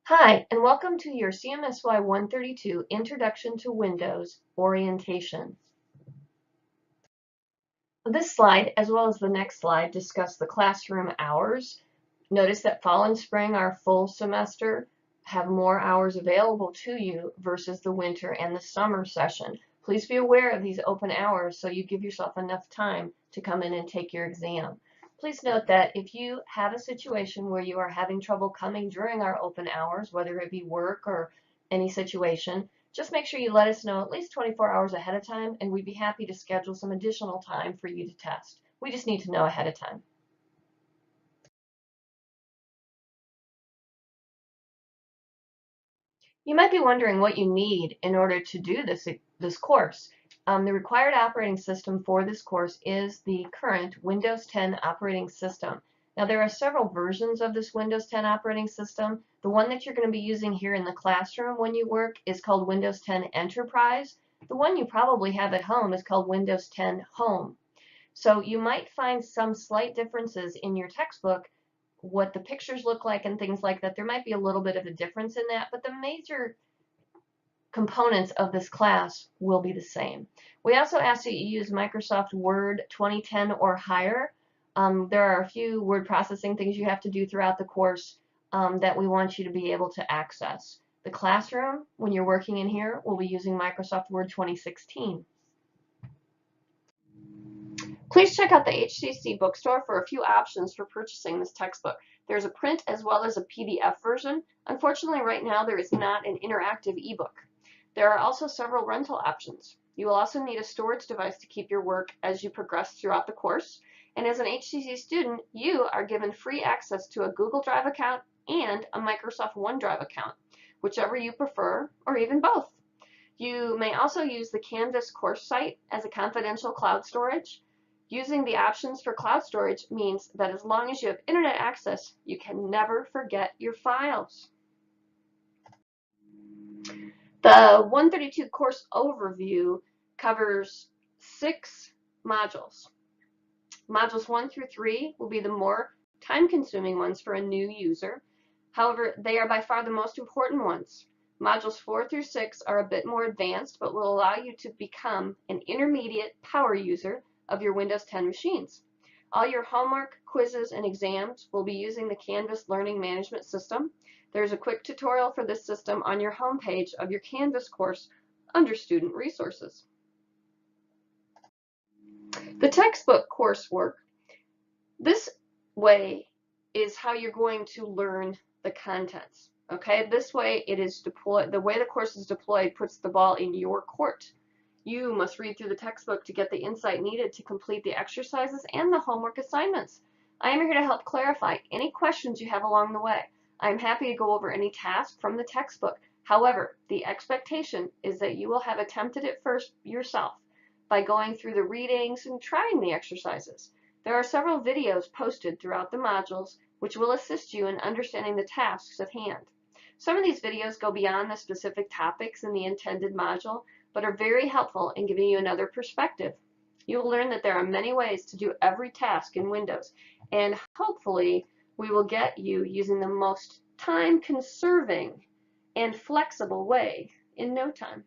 Hi, and welcome to your CMSY 132 Introduction to Windows orientation. This slide, as well as the next slide, discuss the classroom hours. Notice that fall and spring, our full semester, have more hours available to you versus the winter and the summer session. Please be aware of these open hours so you give yourself enough time to come in and take your exam. Please note that if you have a situation where you are having trouble coming during our open hours, whether it be work or any situation, just make sure you let us know at least 24 hours ahead of time, and we'd be happy to schedule some additional time for you to test. We just need to know ahead of time. You might be wondering what you need in order to do this course. The required operating system for this course is the current Windows 10 operating system. Now, there are several versions of this Windows 10 operating system. The one that you're going to be using here in the classroom when you work is called Windows 10 Enterprise. The one you probably have at home is called Windows 10 Home. So you might find some slight differences in your textbook, what the pictures look like and things like that. There might be a little bit of a difference in that, but the major components of this class will be the same. We also ask that you use Microsoft Word 2010 or higher. There are a few word processing things you have to do throughout the course that we want you to be able to access. The classroom, when you're working in here, will be using Microsoft Word 2016. Please check out the HCC bookstore for a few options for purchasing this textbook. There's a print as well as a PDF version. Unfortunately, right now there is not an interactive ebook. There are also several rental options. You will also need a storage device to keep your work as you progress throughout the course. And as an HCC student, you are given free access to a Google Drive account and a Microsoft OneDrive account, whichever you prefer, or even both. You may also use the Canvas course site as a confidential cloud storage. Using the options for cloud storage means that as long as you have internet access, you can never forget your files. The 132 course overview covers 6 modules. Modules 1 through 3 will be the more time-consuming ones for a new user. However, they are by far the most important ones. Modules 4 through 6 are a bit more advanced, but will allow you to become an intermediate power user of your Windows 10 machines. All your homework, quizzes, and exams will be using the Canvas Learning Management System. There's a quick tutorial for this system on your homepage of your Canvas course under Student Resources. The textbook coursework, this way is how you're going to learn the contents. Okay, this way it is deployed, the way the course is deployed puts the ball in your court. You must read through the textbook to get the insight needed to complete the exercises and the homework assignments. I am here to help clarify any questions you have along the way. I am happy to go over any task from the textbook. However, the expectation is that you will have attempted it first yourself by going through the readings and trying the exercises. There are several videos posted throughout the modules which will assist you in understanding the tasks at hand. Some of these videos go beyond the specific topics in the intended module, but are very helpful in giving you another perspective. You will learn that there are many ways to do every task in Windows, and hopefully we will get you using the most time-conserving and flexible way in no time.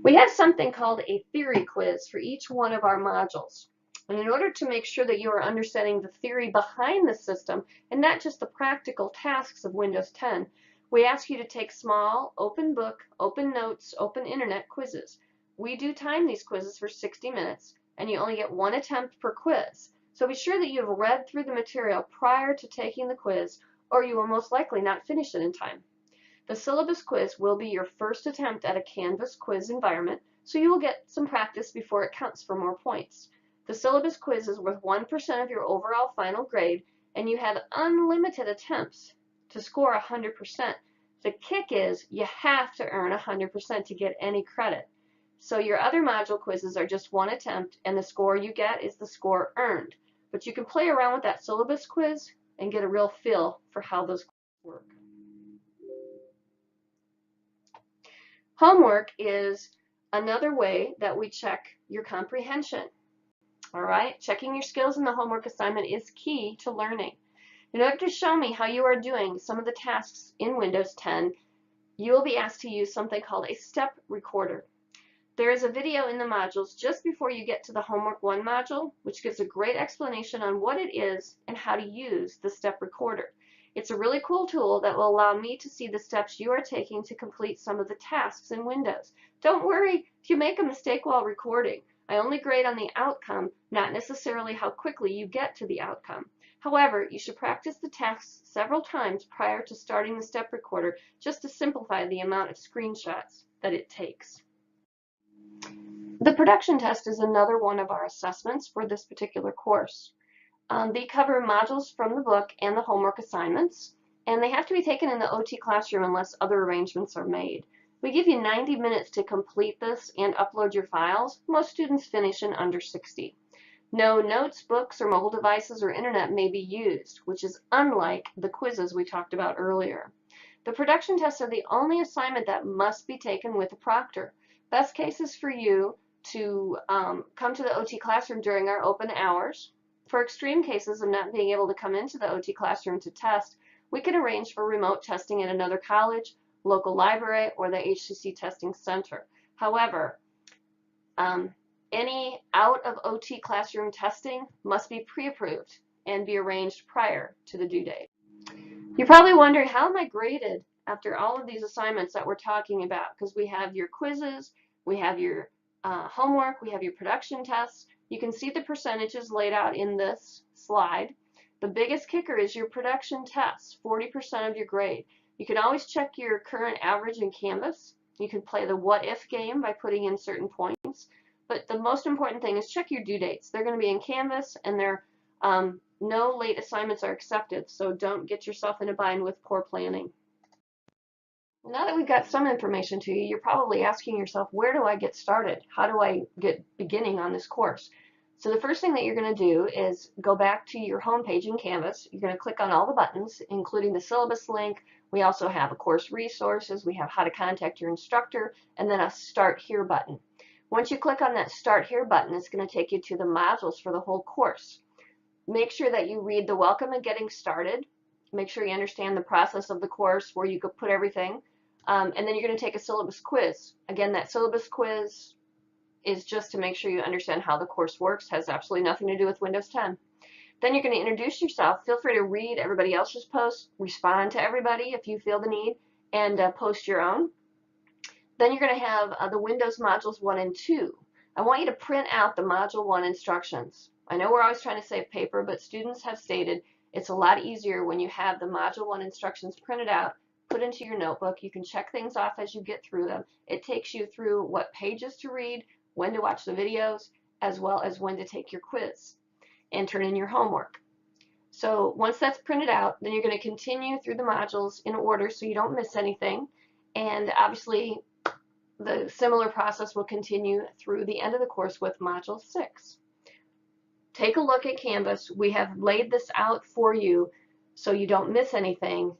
We have something called a theory quiz for each one of our modules. And in order to make sure that you are understanding the theory behind the system and not just the practical tasks of Windows 10, we ask you to take small, open book, open notes, open internet quizzes. We do time these quizzes for 60 minutes, and you only get 1 attempt per quiz. So be sure that you have read through the material prior to taking the quiz, or you will most likely not finish it in time. The syllabus quiz will be your first attempt at a Canvas quiz environment, so you will get some practice before it counts for more points. The syllabus quiz is worth 1% of your overall final grade, and you have unlimited attempts to score 100%. The kick is you have to earn 100% to get any credit. So your other module quizzes are just 1 attempt, and the score you get is the score earned. But you can play around with that syllabus quiz and get a real feel for how those work. Homework is another way that we check your comprehension. All right, checking your skills in the homework assignment is key to learning. In order to show me how you are doing some of the tasks in Windows 10, you will be asked to use something called a step recorder. There is a video in the modules just before you get to the Homework 1 module, which gives a great explanation on what it is and how to use the step recorder. It's a really cool tool that will allow me to see the steps you are taking to complete some of the tasks in Windows. Don't worry if you make a mistake while recording. I only grade on the outcome, not necessarily how quickly you get to the outcome. However, you should practice the tasks several times prior to starting the step recorder just to simplify the amount of screenshots that it takes. The production test is another one of our assessments for this particular course. They cover modules from the book and the homework assignments, and they have to be taken in the OT classroom unless other arrangements are made. We give you 90 minutes to complete this and upload your files. Most students finish in under 60. No notes, books, or mobile devices or internet may be used, which is unlike the quizzes we talked about earlier. The production tests are the only assignment that must be taken with a proctor. Best case is for you to come to the OT classroom during our open hours. For extreme cases of not being able to come into the OT classroom to test, we can arrange for remote testing at another college, local library, or the HCC testing center. However, any out of OT classroom testing must be pre-approved and be arranged prior to the due date. You're probably wondering, how am I graded after all of these assignments that we're talking about? Because we have your quizzes, we have your homework, we have your production tests. You can see the percentages laid out in this slide. The biggest kicker is your production tests, 40% of your grade. You can always check your current average in Canvas. You can play the what if game by putting in certain points. But the most important thing is check your due dates. They're going to be in Canvas, and no late assignments are accepted, so don't get yourself in a bind with poor planning. Now that we've got some information to you, you're probably asking yourself, where do I get started? How do I get beginning on this course? So the first thing that you're going to do is go back to your home page in Canvas. You're going to click on all the buttons, including the syllabus link. We also have a course resources. We have how to contact your instructor, and then a Start Here button. Once you click on that Start Here button, it's going to take you to the modules for the whole course. Make sure that you read the Welcome and Getting Started. Make sure you understand the process of the course, where you could put everything. And then you're going to take a syllabus quiz. Again, that syllabus quiz is just to make sure you understand how the course works. Has absolutely nothing to do with Windows 10. Then you're going to introduce yourself. Feel free to read everybody else's posts, respond to everybody if you feel the need, and post your own. Then you're going to have the Windows modules 1 and 2. I want you to print out the module 1 instructions. I know we're always trying to save paper, but students have stated it's a lot easier when you have the module 1 instructions printed out, put into your notebook. You can check things off as you get through them. It takes you through what pages to read, when to watch the videos, as well as when to take your quiz and turn in your homework. So once that's printed out, then you're going to continue through the modules in order so you don't miss anything. And obviously, the similar process will continue through the end of the course with Module 6. Take a look at Canvas. We have laid this out for you so you don't miss anything.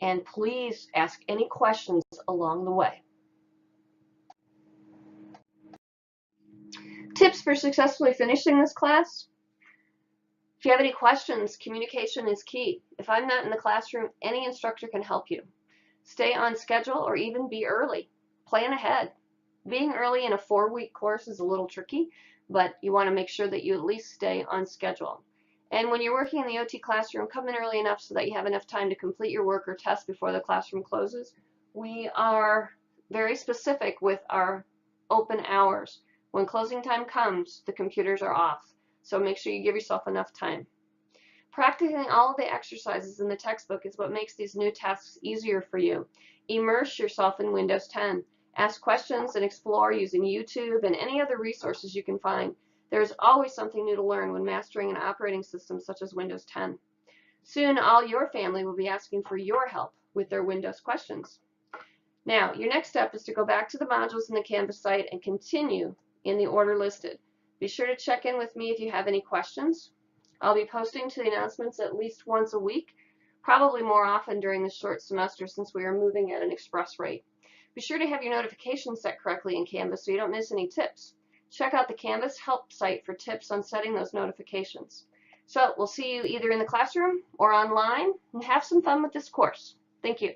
And please ask any questions along the way. Tips for successfully finishing this class. If you have any questions, communication is key. If I'm not in the classroom, any instructor can help you. Stay on schedule or even be early. Plan ahead. Being early in a 4-week course is a little tricky, but you want to make sure that you at least stay on schedule. And when you're working in the OT classroom, come in early enough so that you have enough time to complete your work or test before the classroom closes. We are very specific with our open hours. When closing time comes, the computers are off, so make sure you give yourself enough time. Practicing all of the exercises in the textbook is what makes these new tasks easier for you. Immerse yourself in Windows 10. Ask questions and explore using YouTube and any other resources you can find. There's always something new to learn when mastering an operating system such as Windows 10. Soon, all your family will be asking for your help with their Windows questions. Now, your next step is to go back to the modules in the Canvas site and continue in the order listed. Be sure to check in with me if you have any questions. I'll be posting to the announcements at least once a week, probably more often during the short semester since we are moving at an express rate. Be sure to have your notifications set correctly in Canvas so you don't miss any tips. Check out the Canvas help site for tips on setting those notifications. So we'll see you either in the classroom or online, and have some fun with this course. Thank you.